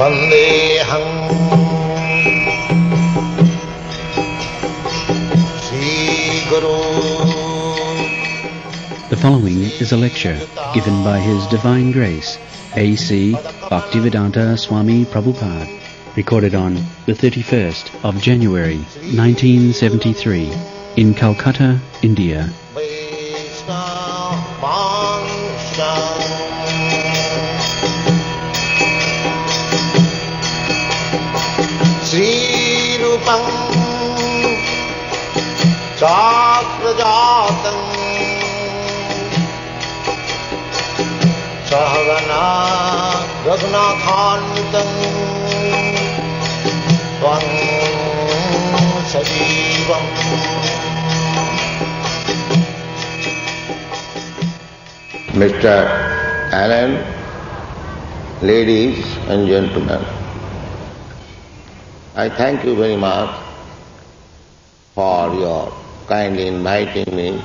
Vandeham Sri Guru. The following is a lecture given by His Divine Grace, A.C. Bhaktivedanta Swami Prabhupada, recorded on the 31st of January 1973 in Calcutta, India. Sri Rupam Chakrajatam Sahagana Raghunathanvitam Tvam Sajivam. Mr. Allen, ladies and gentlemen, I thank you very much for your kindly inviting me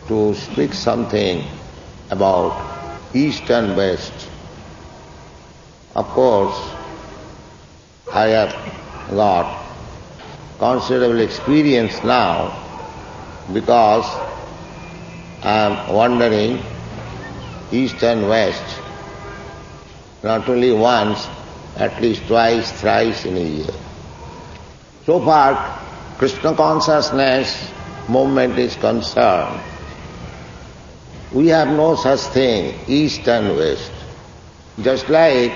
to speak something about East and West. Of course, I have got considerable experience now because I am wandering East and West not only once, at least twice, thrice in a year. So far, Krishna consciousness movement is concerned, we have no such thing, East and West. Just like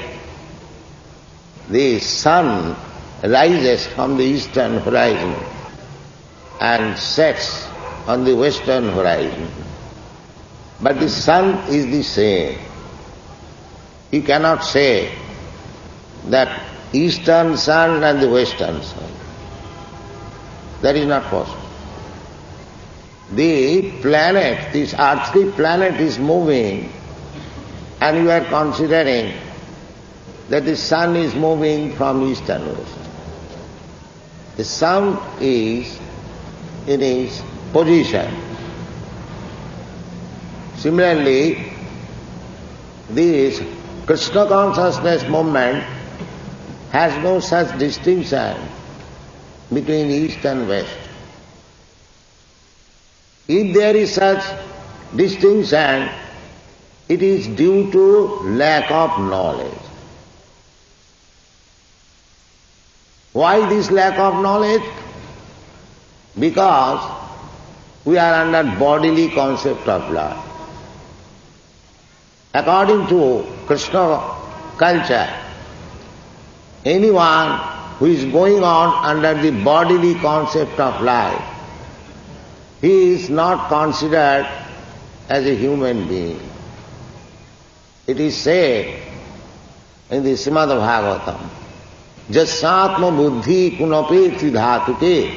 the sun rises from the eastern horizon and sets on the western horizon, but the sun is the same. You cannot say that eastern sun and the western sun. That is not possible. The planet, this earthly planet is moving, and you are considering that the sun is moving from east and west. The sun is in its position. Similarly, this Krishna consciousness movement has no such distinction between East and West. If there is such distinction, it is due to lack of knowledge. Why this lack of knowledge? Because we are under bodily concept of life. According to Krishna culture, anyone who is going on under the bodily concept of life, he is not considered as a human being. It is said in the Srimad Bhagavatam, Jasatma buddhi kunape tridhatuke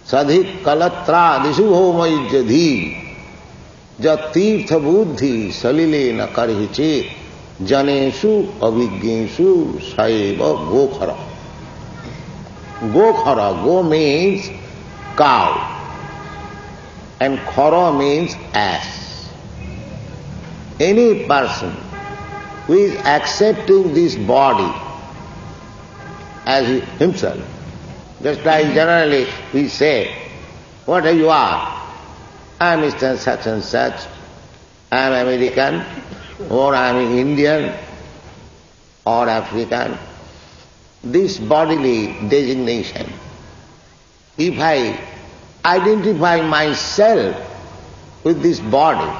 sadhik kalatra disubho maijjadhi jat tirtha buddhi salile na karhiche janeshu avijneshu saiva gokhara. Gokhara, go means cow and khara means ass. Any person who is accepting this body as himself, just like generally we say, what you are? I am Mr. such and such, I am American, or I am Indian, or African. This bodily designation, if I identify myself with this body,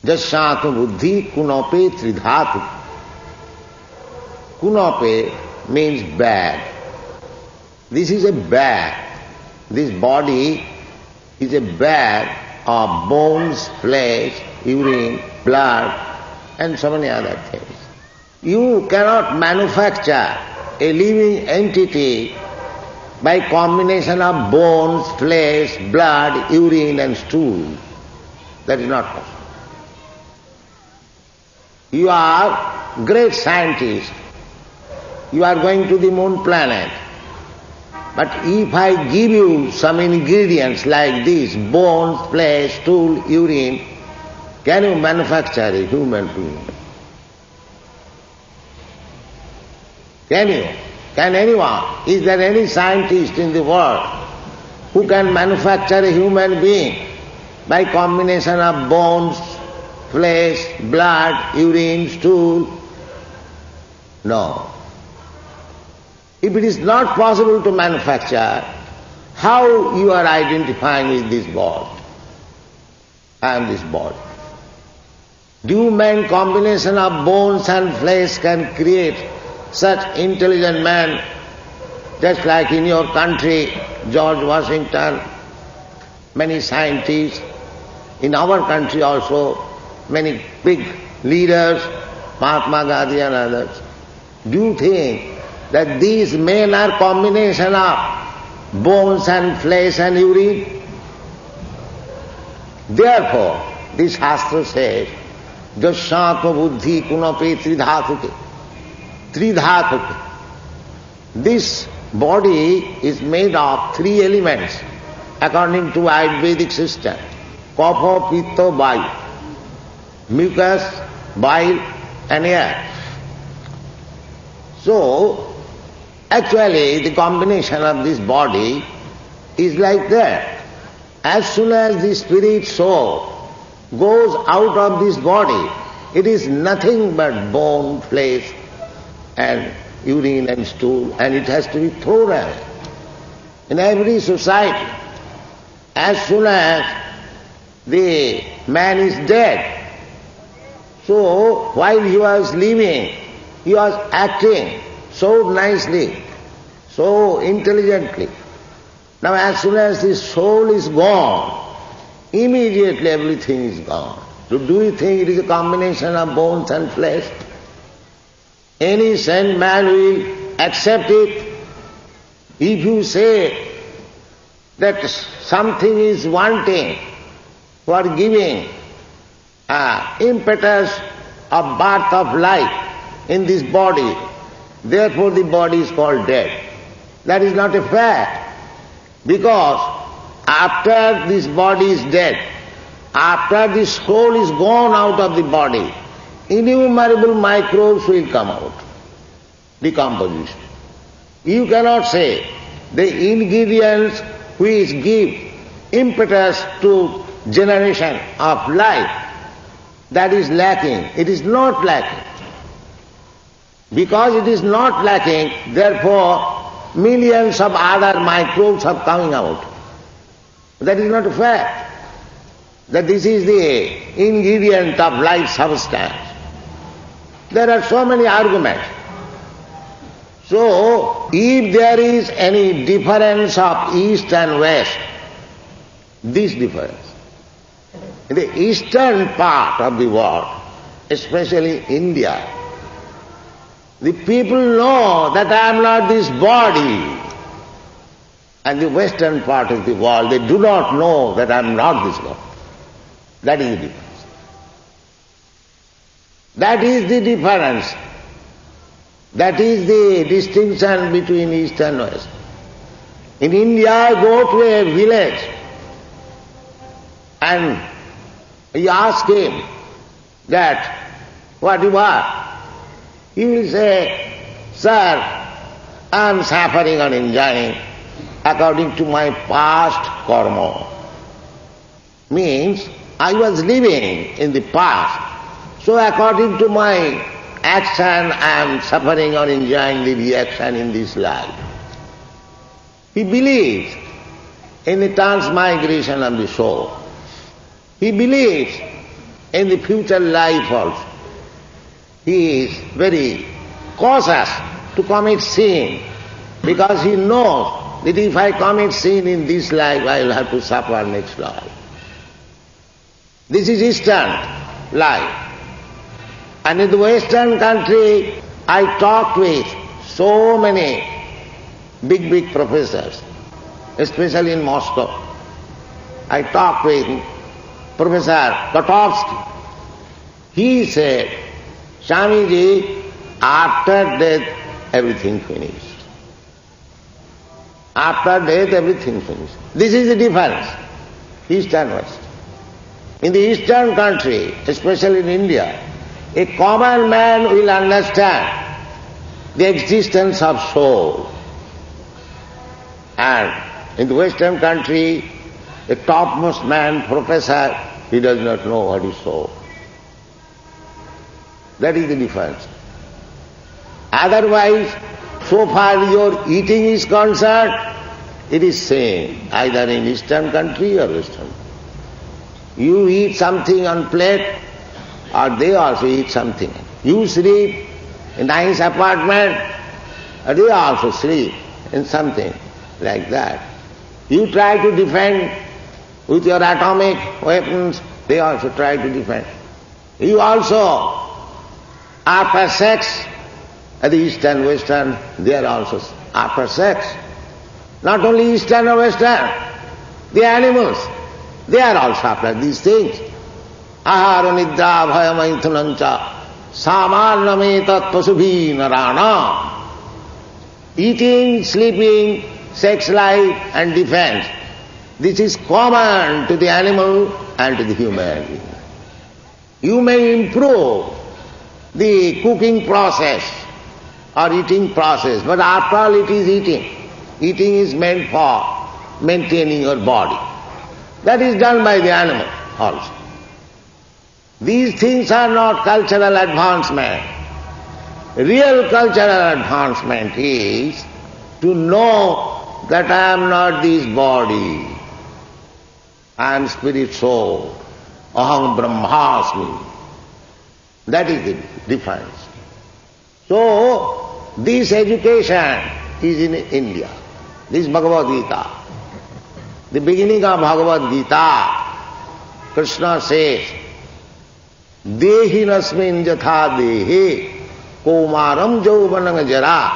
Jasyatu buddhi kunape tridhatu. Kunape means bag. This is a bag. This body is a bag of bones, flesh, urine, blood, and so many other things. You cannot manufacture a living entity by combination of bones, flesh, blood, urine and stool. That is not possible. You are great scientist. You are going to the moon planet. But if I give you some ingredients like this, bones, flesh, stool, urine, can you manufacture a human being? Can you? Can anyone? Is there any scientist in the world who can manufacture a human being by combination of bones, flesh, blood, urine, stool? No. If it is not possible to manufacture, how you are identifying with this body? I am this body. Do you mean combination of bones and flesh can create such intelligent man, just like in your country, George Washington, many scientists, in our country also, many big leaders, Mahatma Gandhi and others. Do you think that these men are combination of bones and flesh and urine? Therefore, this Shastra says, Jasyatma buddhi kunape tridhatuke. Tridhatuke. This body is made of three elements according to Vedic system. Kapha, pitta, bile. Mucus, bile and air. So, actually the combination of this body is like that. As soon as the spirit soul goes out of this body, it is nothing but bone, flesh and urine and stool, and it has to be thrown away. In every society, as soon as the man is dead, so while he was living, he was acting so nicely, so intelligently. Now as soon as the soul is gone, immediately everything is gone. So do you think it is a combination of bones and flesh? Any sane man will accept it. If you say that something is wanting for giving impetus of birth of life in this body, therefore the body is called dead. That is not a fact. Because after this body is dead, after the soul is gone out of the body, innumerable microbes will come out, decomposition. You cannot say the ingredients which give impetus to generation of life, that is lacking. It is not lacking. Because it is not lacking, therefore millions of other microbes are coming out. That is not a fact. That this is the ingredient of life substance. There are so many arguments. So, if there is any difference of East and West, this difference, in the eastern part of the world, especially India, the people know that I am not this body. And the western part of the world, they do not know that I am not this body. That is the difference. That is the difference. That is the distinction between East and West. In India, I go to a village and you ask him that, what you are? He will say, sir, I am suffering and enjoying according to my past karma. Means, I was living in the past, so according to my action, I am suffering or enjoying the reaction in this life. He believes in the transmigration of the soul. He believes in the future life also. He is very cautious to commit sin because he knows that if I commit sin in this life, I will have to suffer next life. This is Eastern life. And in the Western country, I talked with so many big professors, especially in Moscow. I talked with Professor Kotovsky. He said, Swamiji, after death, everything finished. After death, everything finished. This is the difference, East and West. In the Eastern country, especially in India, a common man will understand the existence of soul. And in the Western country, the topmost man, professor, he does not know what is soul. That is the difference. Otherwise, so far your eating is concerned, it is same, either in Eastern country or Western. You eat something on plate, or they also eat something. You sleep in nice apartment, or they also sleep in something like that. You try to defend with your atomic weapons, they also try to defend. You also, after sex, at the Eastern, Western, they are also after sex. Not only Eastern or Western, the animals, they are also after these things. Ahara nidra bhaya maithunancha samarnametat pasubhi narana. Eating, sleeping, sex life and defense. This is common to the animal and to the human being. You may improve the cooking process or eating process, but after all it is eating. Eating is meant for maintaining your body. That is done by the animal also. These things are not cultural advancement. Real cultural advancement is to know that I am not this body. I am spirit soul. Aham brahmasmi. That is the difference. So, this education is in India. This Bhagavad Gita. The beginning of Bhagavad Gita, Krishna says, Dehi nasmin jatha dehe komaram jauvanam jara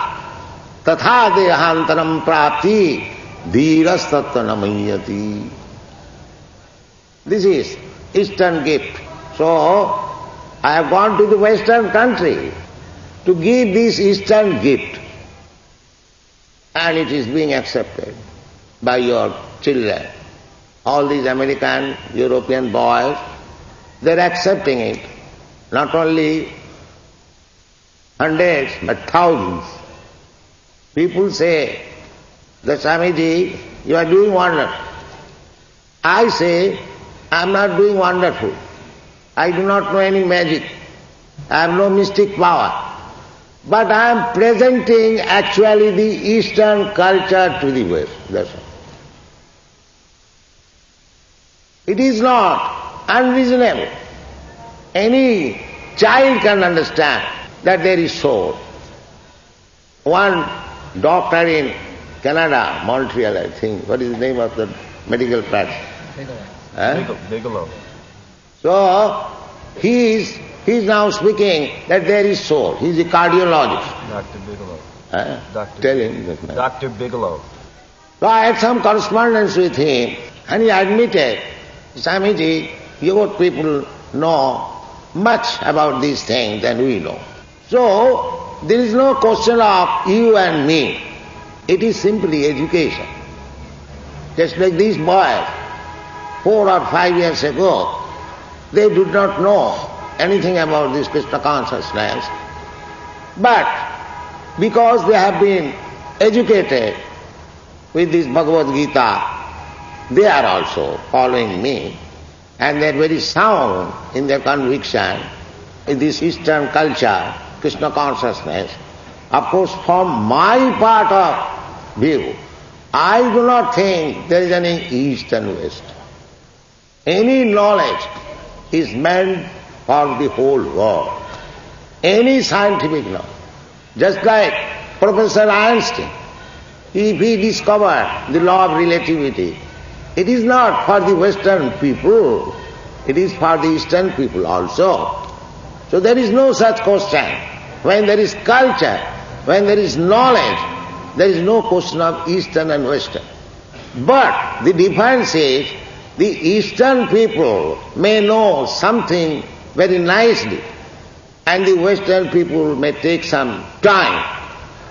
tatha dehantaram prapti dhiras tattva namayati. This is Eastern gift. So, I have gone to the Western country to give this Eastern gift. And it is being accepted by your children. All these American, European boys, they are accepting it. Not only hundreds, but thousands. People say, that Swamiji, you are doing wonderful. I say, I am not doing wonderful. I do not know any magic. I have no mystic power. But I am presenting actually the Eastern culture to the West. That's all. It is not unreasonable. Any child can understand that there is soul. One doctor in Canada, Montreal I think, what is the name of the medical practice? Bigelow. So, he is now speaking that there is soul. He is a cardiologist. Dr. Bigelow. Tell him that man. Dr. Bigelow. So I had some correspondence with him and he admitted, Swamiji, your people know much about these things than we know. So, there is no question of you and me. It is simply education. Just like these boys, 4 or 5 years ago, they did not know anything about this Krishna consciousness. But because they have been educated with this Bhagavad Gita, they are also following me and they are very sound in their conviction in this Eastern culture, Krishna consciousness. Of course, from my part of view, I do not think there is any East and West. Any knowledge is meant for the whole world. Any scientific knowledge. Just like Professor Einstein, if he discovered the law of relativity, it is not for the Western people, it is for the Eastern people also. So there is no such question. When there is culture, when there is knowledge, there is no question of Eastern and Western. But the difference is, the Eastern people may know something very nicely, and the Western people may take some time.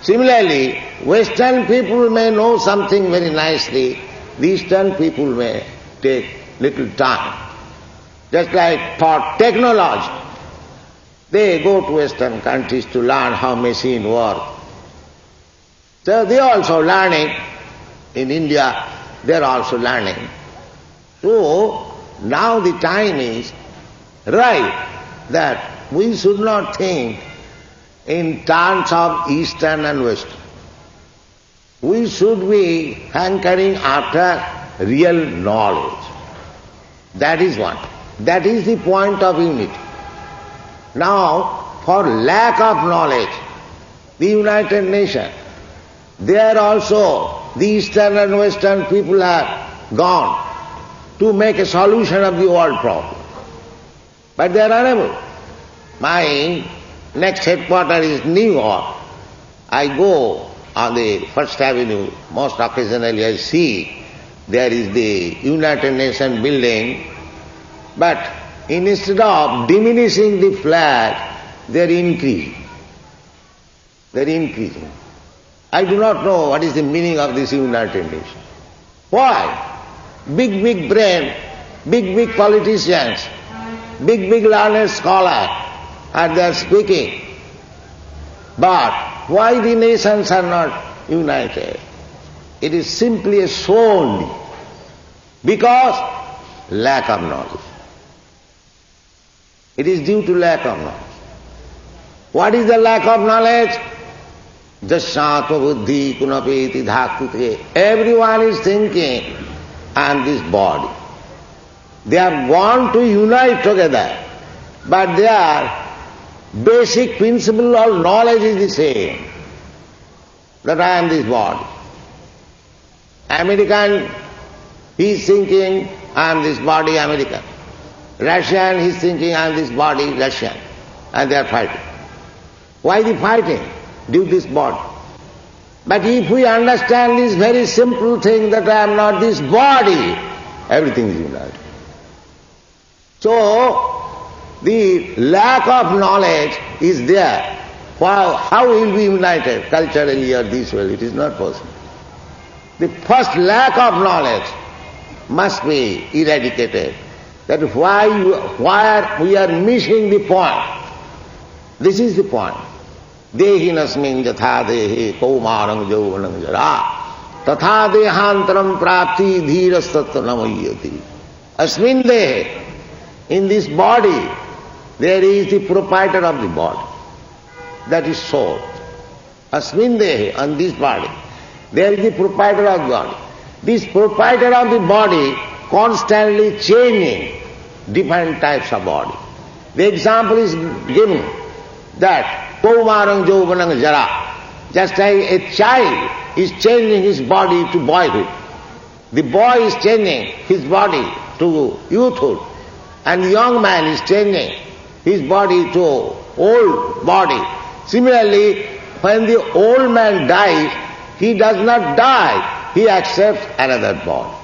Similarly, Western people may know something very nicely, the Eastern people may take little time. Just like for technology, they go to Western countries to learn how machine work, So they are also learning. In India, they are also learning. So now the time is right that we should not think in terms of Eastern and Western. We should be hankering after real knowledge. That is one. That is the point of unity. Now, for lack of knowledge, the United Nations, there also the Eastern and Western people have gone to make a solution of the world problem. But they are unable. My next headquarters is New York. I go on the First Avenue, most occasionally I see there is the United Nations building, but instead of diminishing the flag, they are increasing. They are increasing. I do not know what is the meaning of this United Nations. Why? Big brain, big politicians, big learned scholars are there speaking. But why the nations are not united? It is simply a show only, because lack of knowledge. It is due to lack of knowledge. What is the lack of knowledge? Jasyatma buddhi kunapeti dhakute. Everyone is thinking, I am this body. They are gone to unite together, but their basic principle of knowledge is the same, that I am this body. American, he is thinking, I am this body, American. Russian, he is thinking, I am this body, Russian. And they are fighting. Why the fighting? Due to this body. But if we understand this very simple thing that I am not this body, everything is united. So, the lack of knowledge is there. How will we united culturally or this way? It is not possible. The first lack of knowledge must be eradicated. That is why we are missing the point. This is the point. Dehinasmin jatha dehe kaumarang jauvanang jara tatha dehantaram prapti dhirastatta namayati. Asmin dehe, in this body, there is the proprietor of the body. That is soul. Asmin dehe, on this body, there is the proprietor of the body. This proprietor of the body constantly changing different types of body. The example is given that Kaumarang Jauvanang Jara, just like a child is changing his body to boyhood. The boy is changing his body to youthhood, and the young man is changing his body to old body. Similarly, when the old man dies, he does not die, he accepts another body.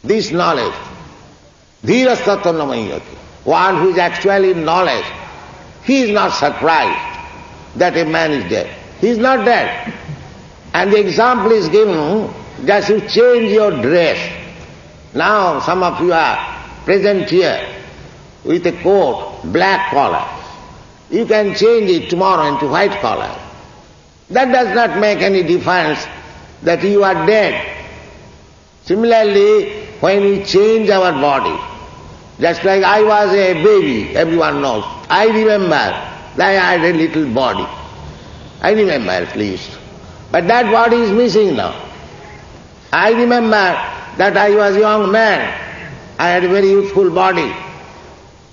This knowledge, dhirastatta namayati, one who is actually in knowledge, he is not surprised that a man is dead. He is not dead. And the example is given, just you change your dress. Now some of you are present here with a coat, black collar. You can change it tomorrow into white collar. That does not make any difference that you are dead. Similarly, when we change our body, just like I was a baby, everyone knows. I remember that I had a little body. I remember at least. But that body is missing now. I remember that I was a young man. I had a very youthful body.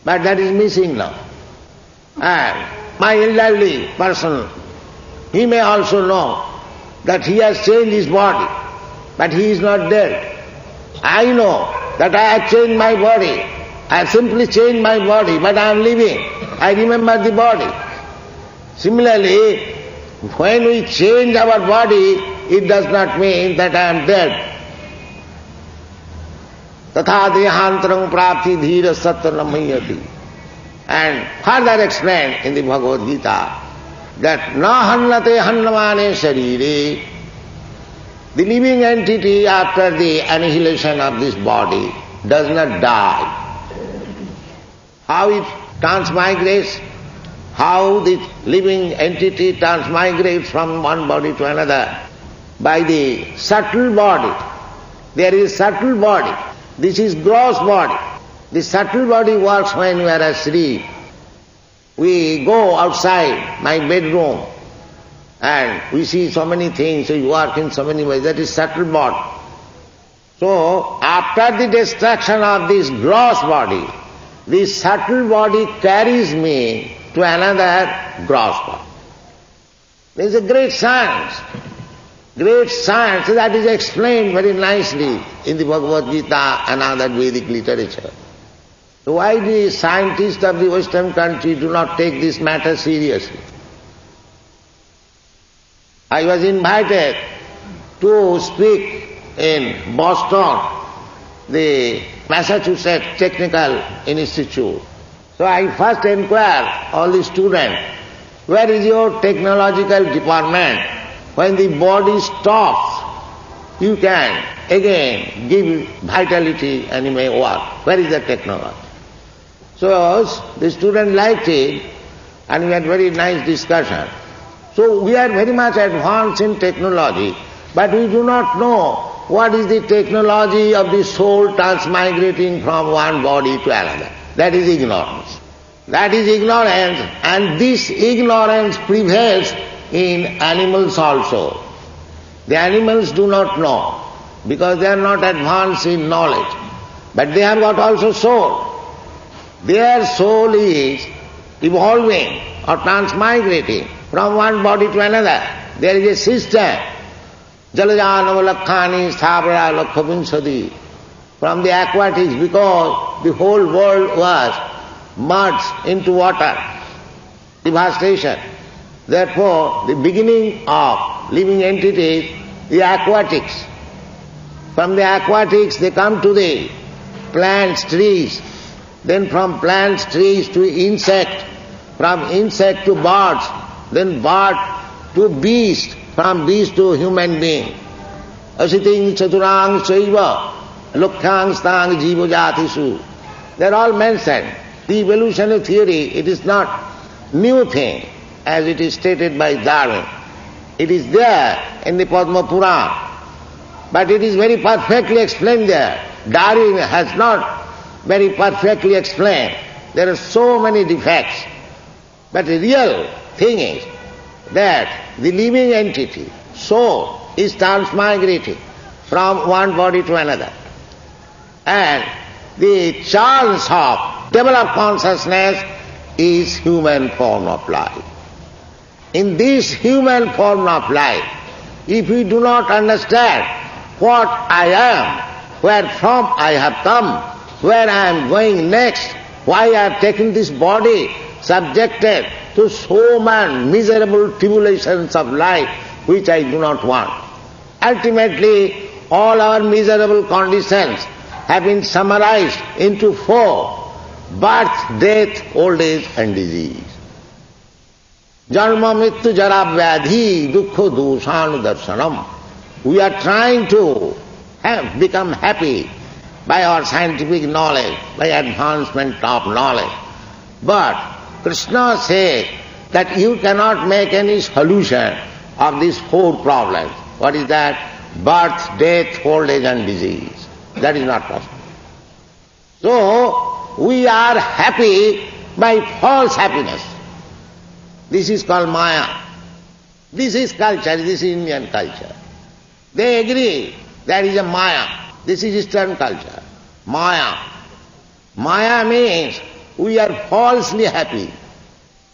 But that is missing now. And my elderly person, he may also know that he has changed his body, but he is not dead. I know that I have changed my body. I have simply changed my body, but I am living. I remember the body. Similarly, when we change our body, it does not mean that I am dead. Tatha dehantaram prapti dhira satta namayati. And further explained in the Bhagavad Gita that na hannate hannamane sharire, the living entity after the annihilation of this body does not die. How it transmigrates, how the living entity transmigrates from one body to another by the subtle body. There is subtle body. This is gross body. The subtle body works when we are asleep. We go outside my bedroom and we see so many things, we work in so many ways. That is subtle body. So, after the destruction of this gross body, this subtle body carries me to another gross body. There is a great science that is explained very nicely in the Bhagavad Gita and other Vedic literature. So why the scientists of the Western country do not take this matter seriously? I was invited to speak in Boston, the Massachusetts Technical Institute. So I first inquired all the students, where is your technological department? When the body stops, you can again give vitality and you may work. Where is the technology? So the student liked it and we had very nice discussion. So we are very much advanced in technology, but we do not know what is the technology of the soul transmigrating from one body to another. That is ignorance. That is ignorance, and this ignorance prevails in animals also. The animals do not know because they are not advanced in knowledge, but they have got also soul. Their soul is evolving or transmigrating from one body to another. There is a system. Jalajanava lakhani sthabara lakhavinsadi. From the aquatics, because the whole world was merged into water, devastation. Therefore, the beginning of living entities, the aquatics. From the aquatics they come to the plants, trees. Then from plants, trees to insect. From insect to birds. Then bird to beast. From beast to human being. Asiting chaturang saiva. Lokhyang stang jiva jatisu. They are all mentioned. The evolutionary theory, it is not new thing as it is stated by Darwin. It is there in the Padma Purana, but it is very perfectly explained there. Darwin has not very perfectly explained. There are so many defects. But the real thing is that the living entity, soul, is transmigrating from one body to another. And the chance of developed consciousness is human form of life. In this human form of life, if we do not understand what I am, where from I have come, where I am going next, why I have taken this body, subjected to so many miserable tribulations of life which I do not want. Ultimately, all our miserable conditions have been summarized into 4: birth, death, old age and disease. Janma mrityu jara vyadhi dukkha doshanu darshanam. We are trying to become happy by our scientific knowledge, by advancement of knowledge. But Krishna says that you cannot make any solution of these 4 problems. What is that? Birth, death, old age and disease. That is not possible. So, we are happy by false happiness. This is called Maya. This is culture, this is Indian culture. They agree there is a Maya. This is Eastern culture. Maya. Maya means we are falsely happy.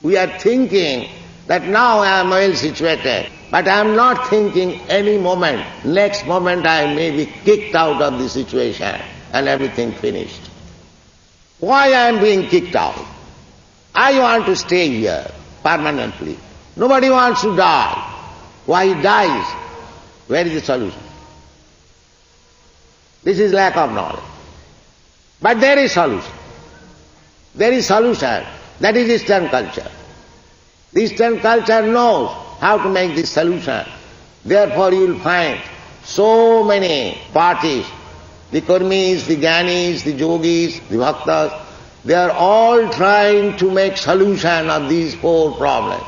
We are thinking that now I am well situated, but I am not thinking any moment, next moment I may be kicked out of the situation and everything finished. Why I am being kicked out? I want to stay here permanently. Nobody wants to die. Why he dies? Where is the solution? This is lack of knowledge. But there is solution. There is solution. That is Eastern culture. The Eastern culture knows how to make this solution. Therefore you will find so many parties, the Karmis, the Gyanis, the Yogis, the Bhaktas, They are all trying to make solution of these four problems: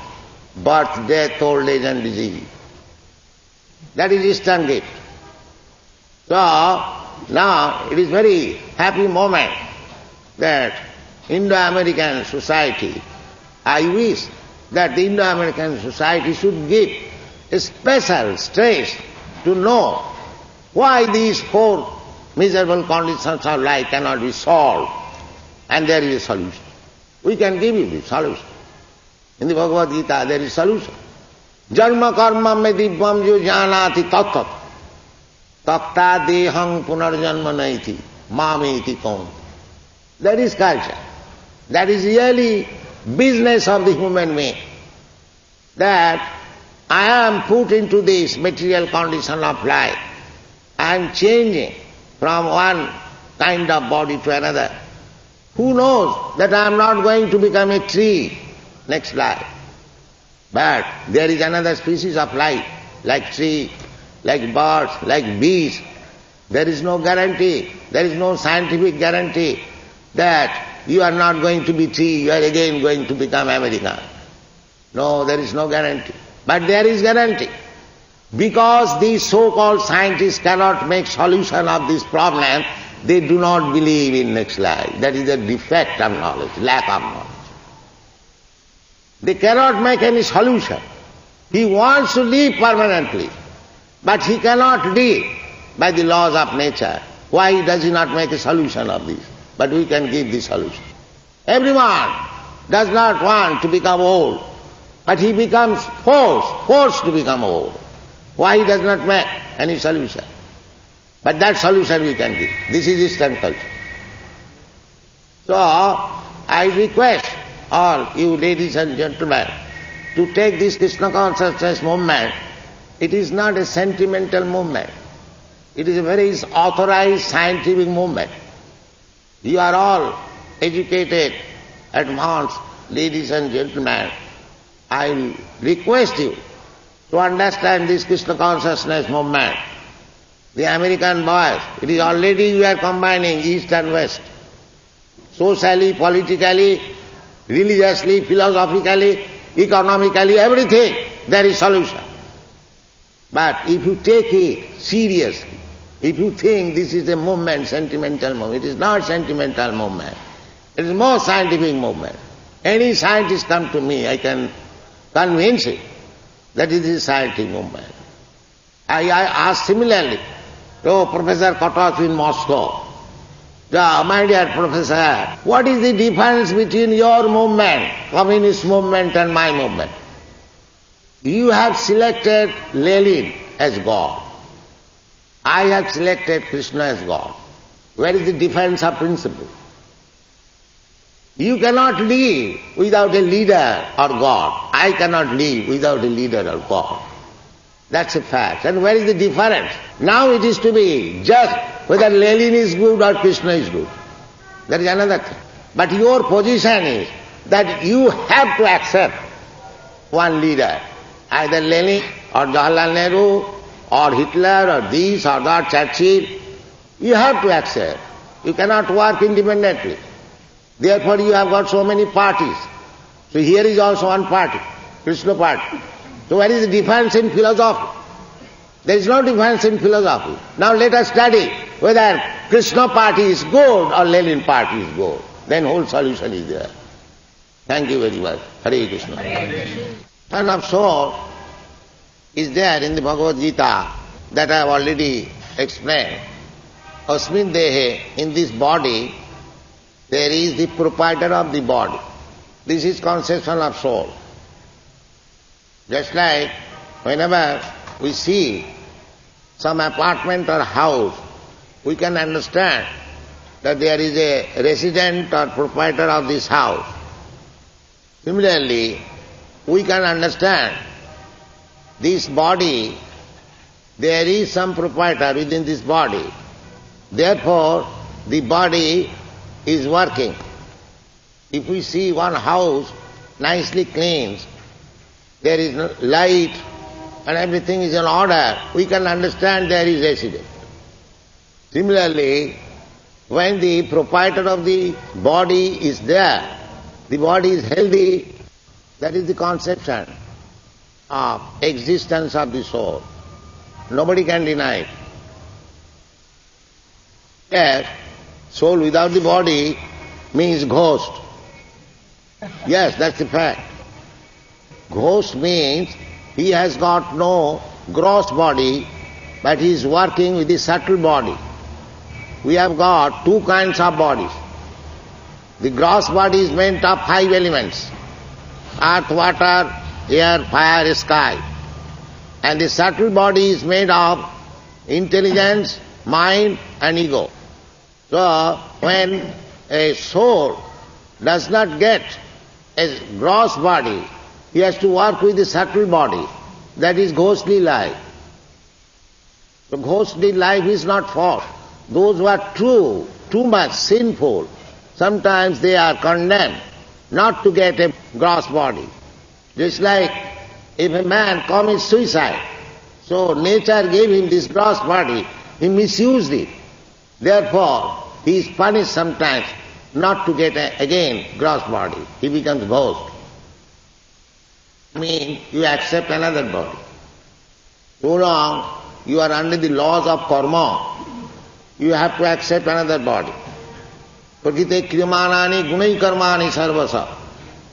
birth, death, old age and disease. That is Eastern gift. So, now it is very happy moment that Indo-American society, I wish that the Indo-American society should give a special stress to know why these four miserable conditions of life cannot be solved, and there is a solution. We can give you the solution. In the Bhagavad Gita there is solution. Janma karma me divyam jo janati tattat takta dehang punarjanma naiti mameti kaun. That is culture. That is really business of the human being. That I am put into this material condition of life. I am changing from one kind of body to another. Who knows that I am not going to become a tree next life? But there is another species of life, like tree, like birds, like bees. There is no guarantee, there is no scientific guarantee that you are not going to be tree, you are again going to become American. No, there is no guarantee. But there is guarantee. Because these so-called scientists cannot make solution of this problem, they do not believe in next life. That is a defect of knowledge, lack of knowledge. They cannot make any solution. He wants to live permanently, but he cannot live by the laws of nature. Why does he not make a solution of this? But we can give the solution. Everyone does not want to become old, but he becomes forced to become old. Why he does not make any solution? But that solution we can give. This is Eastern culture. So, I request all you ladies and gentlemen to take this Krishna consciousness movement. It is not a sentimental movement. It is a very authorized scientific movement. You are all educated, advanced ladies and gentlemen. I request you to understand this Krishna consciousness movement. The American boys, it is already we are combining East and West. Socially, politically, religiously, philosophically, economically, everything, there is solution. But if you take it seriously, if you think this is a movement, sentimental movement, it is not sentimental movement. It is more scientific movement. Any scientist come to me, I can convince him that it is a scientific movement. I asked similarly to Professor Kotov in Moscow, my dear professor, what is the difference between your movement, communist movement and my movement? You have selected Lenin as God. I have selected Krishna as God. Where is the difference of principle? You cannot live without a leader or God. I cannot live without a leader or God. That's a fact. And where is the difference? Now it is to be judged whether Lenin is good or Krishna is good. That is another thing. But your position is that you have to accept one leader, either Lenin or Jawaharlal Nehru or Hitler or this or that, Churchill. You have to accept. You cannot work independently. Therefore you have got so many parties. So here is also one party, Krishna party. So where is the difference in philosophy? There is no difference in philosophy. Now let us study whether Krishna party is good or Lenin party is good. Then whole solution is there. Thank you very much. Hare Krishna. And of soul is there in the Bhagavad Gita that I have already explained. Asmin dehe, in this body, there is the proprietor of the body. This is conception of soul. Just like whenever we see some apartment or house, we can understand that there is a resident or proprietor of this house. Similarly, we can understand this body, there is some proprietor within this body. Therefore, the body is working. If we see one house nicely cleaned, there is light and everything is in order, we can understand there is resident. Similarly, When the proprietor of the body is there, the body is healthy, that is the conception of existence of the soul. Nobody can deny it. Yes, soul without the body means ghost. Yes, that's the fact. Ghost means he has got no gross body, but he is working with the subtle body. We have got two kinds of bodies. The gross body is made of 5 elements: earth, water, air, fire, sky. And the subtle body is made of intelligence, mind and ego. So when a soul does not get a gross body, he has to work with the subtle body. That is ghostly life. The ghostly life is not false. Those who are too much sinful, sometimes they are condemned not to get a gross body. Just like if a man commits suicide, so nature gave him this gross body, he misused it. Therefore, he is punished sometimes not to get again gross body. He becomes ghost. Means you accept another body. So long you are under the laws of karma, you have to accept another body. Prakite kriyamanani gunai karmani sarvasa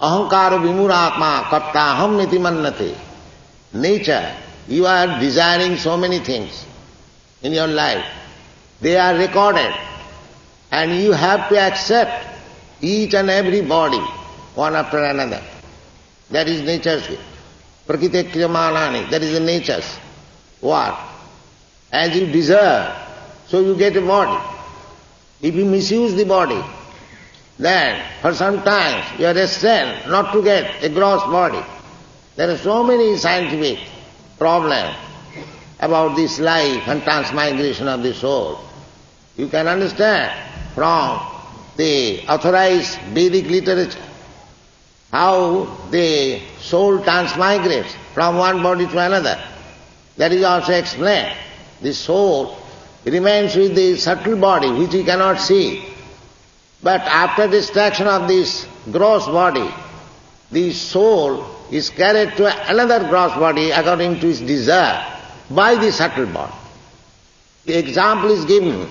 ahankara vimuratma kattaham niti mannate. Nature, you are desiring so many things in your life. They are recorded and you have to accept each and every body one after another. That is nature's way. Prakite kriyamanani, that is the nature's what? As you deserve, so you get a body. If you misuse the body, then for some time you are restrained not to get a gross body. There are so many scientific problems about this life and transmigration of the soul. You can understand from the authorized Vedic literature how the soul transmigrates from one body to another. That is also explained. The soul remains with the subtle body which we cannot see. But after distraction of this gross body, the soul is carried to another gross body according to its desire by the subtle body. The example is given,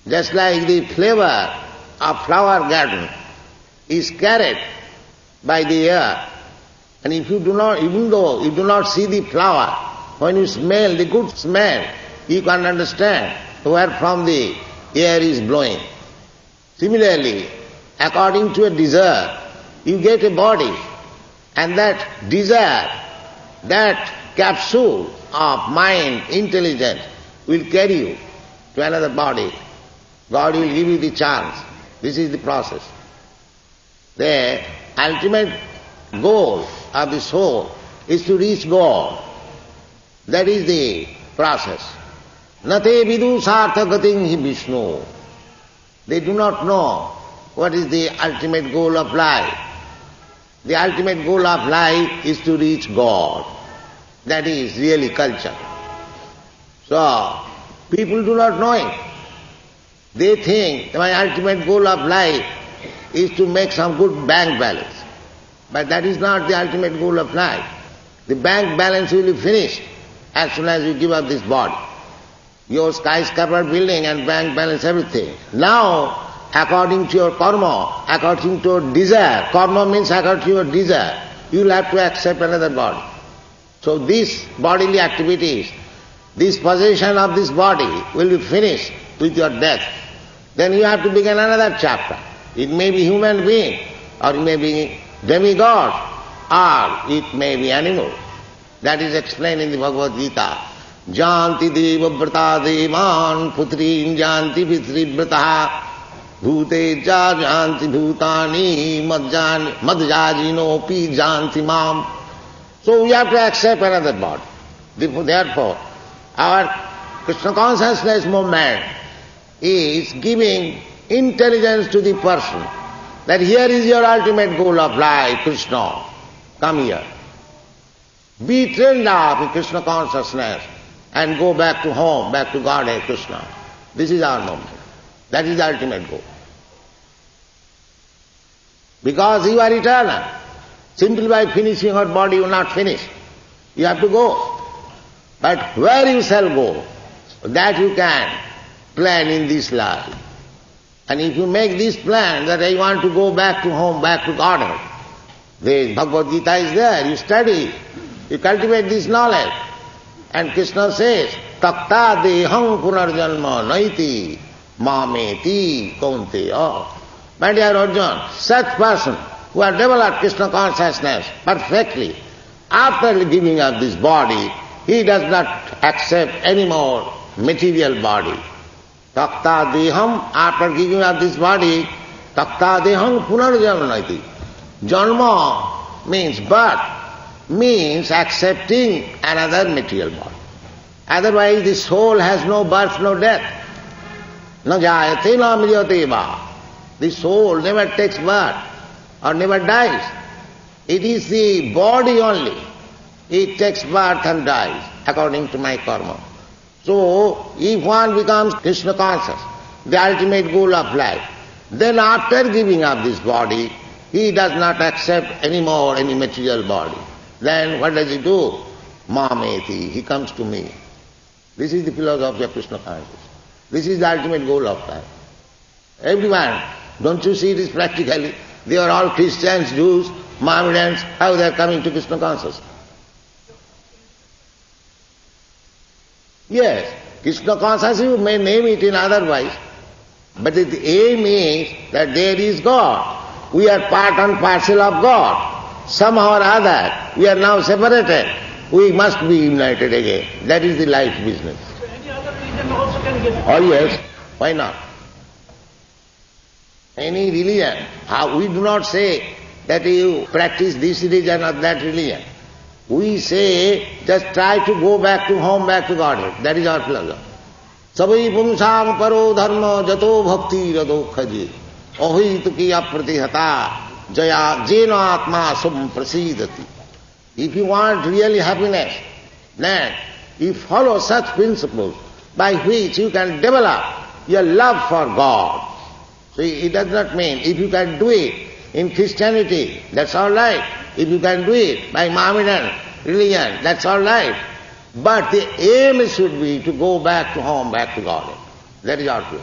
just like the flavor of flower garden is carried by the air. And if you do not, even though you do not see the flower, when you smell the good smell, you can understand where from the air is blowing. Similarly, according to a desire, you get a body, and that desire, that capsule of mind, intelligence, will carry you to another body. God will give you the chance. This is the process. The ultimate goal of the soul is to reach God. That is the process. Nate vidu sartha gating hi Vishnu. They do not know what is the ultimate goal of life. The ultimate goal of life is to reach God. That is really culture. So, people do not know it. They think my ultimate goal of life is to make some good bank balance. But that is not the ultimate goal of life. The bank balance will be finished as soon as you give up this body. Your skyscraper building and bank balance everything. Now, according to your karma, according to your desire, karma means according to your desire, you will have to accept another body. So these bodily activities, this possession of this body will be finished with your death. Then you have to begin another chapter. It may be human being, or it may be demigod, or it may be animal. That is explained in the Bhagavad Gita. Janti deva vrata devan putrin janti pitri vrata bhute ja janti bhutani madjajino pi janti mam. So we have to accept another body. Therefore, our Krishna consciousness movement is giving intelligence to the person that here is your ultimate goal of life, Krishna. Come here. Be trained up in Krishna consciousness and go back to home, back to Godhead, Krishna. This is our movement. That is the ultimate goal. Because you are eternal. Simply by finishing your body you will not finish. You have to go. But where you shall go, that you can plan in this life. And if you make this plan that I want to go back to home, back to Godhead, the Bhagavad Gita is there, you study, you cultivate this knowledge. And Krishna says, Takta deham punarjanma naiti mameti kaunteya. My dear Arjuna, such person who has developed Krishna consciousness perfectly, after giving up this body, he does not accept any more material body. Takta deham, after giving up this body, takta deham punarjanma naiti. Janma means birth, means accepting another material body. Otherwise the soul has no birth, no death. Na jayate na mriyate va. The soul never takes birth or never dies. It is the body only. It takes birth and dies according to my karma. So if one becomes Krishna conscious, the ultimate goal of life, then after giving up this body, he does not accept any more any material body. Then what does he do? Mameti, he comes to me. This is the philosophy of Krishna consciousness. This is the ultimate goal of life. Everyone, don't you see it is practically? They are all Christians, Jews, Mohammedans, how they are coming to Krishna consciousness. Yes, Krishna consciousness you may name it in otherwise, but the aim is that there is God. We are part and parcel of God. Somehow or other, we are now separated. We must be united again. That is the life business. So any other religion also can get it? Oh yes, why not? Any religion. We do not say that you practice this religion or that religion. We say just try to go back to home, back to Godhead. That is our philosophy. Sabai pumsam paro dharma jato bhakti rado khaji. Ohit ki apratihata jaya jena atma sum prasidati. If you want really happiness, then you follow such principles by which you can develop your love for God. So it does not mean if you can do it in Christianity, that's all right. If you can do it by Mohammedan religion, that's all right. But the aim should be to go back to home, back to God. That is our goal.